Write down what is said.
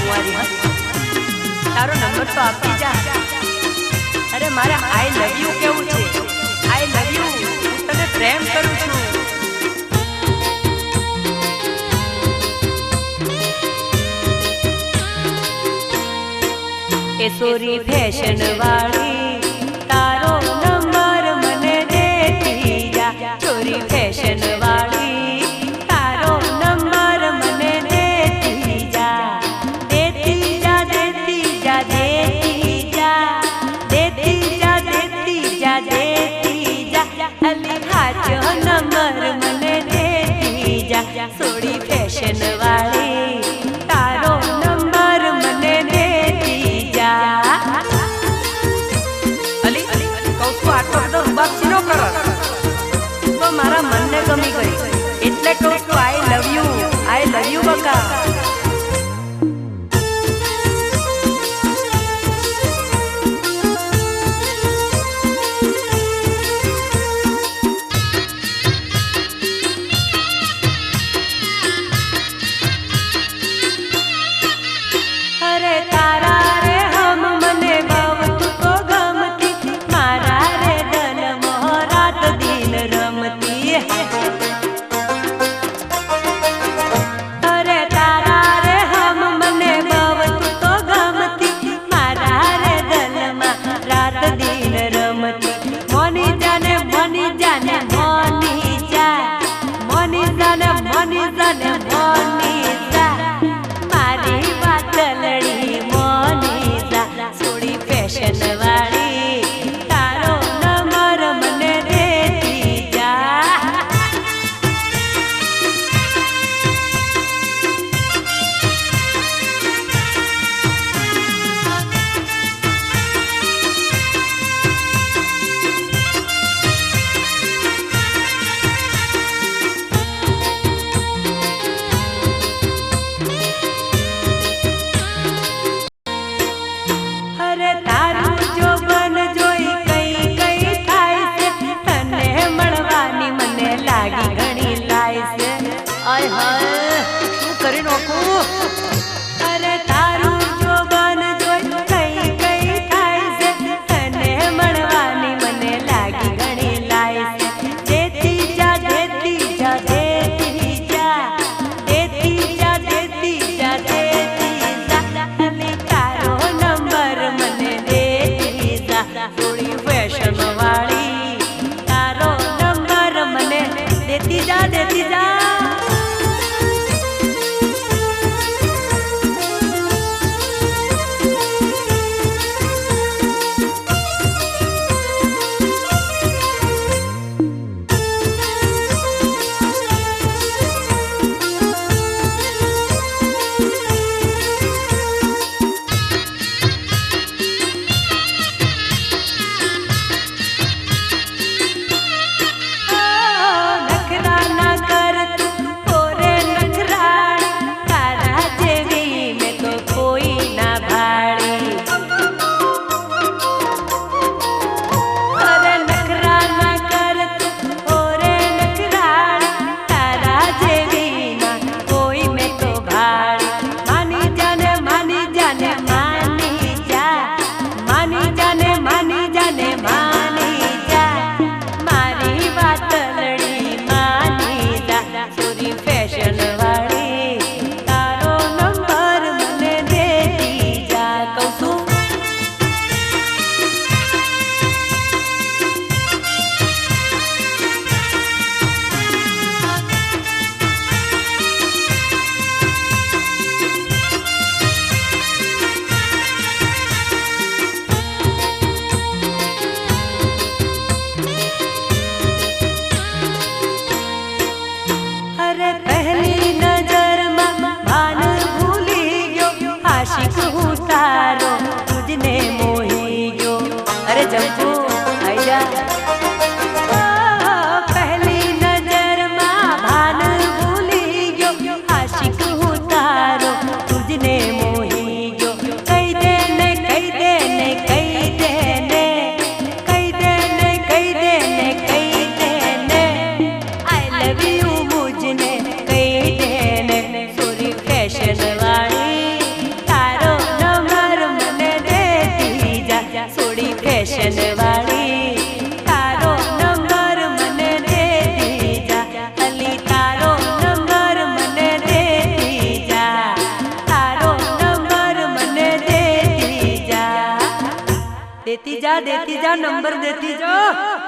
कुंवारी हाँ तारो नंबर तो आपी जा। अरे मारे आई लव यू केवू छे आई लव यू तने प्रेम करू छू। ए सोरी फैशन वाली तारो नंबर मने देती जा। छोरी फैशन वाली तारो नंबर मने देती जा। देती जा देती जा देती जा देती जा देती जा देती जा। अली हाचो नंबर मने देती जा। सोरी फैशन वाली तारो नंबर मने देती जा। अली कहू छू आटलो बधो रुबाब सीनो करो तो मारा मन ने गमी गई એટલે કહું છું आई लव यू बका। ફેશન વાળી તારો નંબર મને દે દીજા અલી તારો નંબર મને દે દીજા તારો નંબર મને દે દીજા દેતી જા નંબર દેતી જા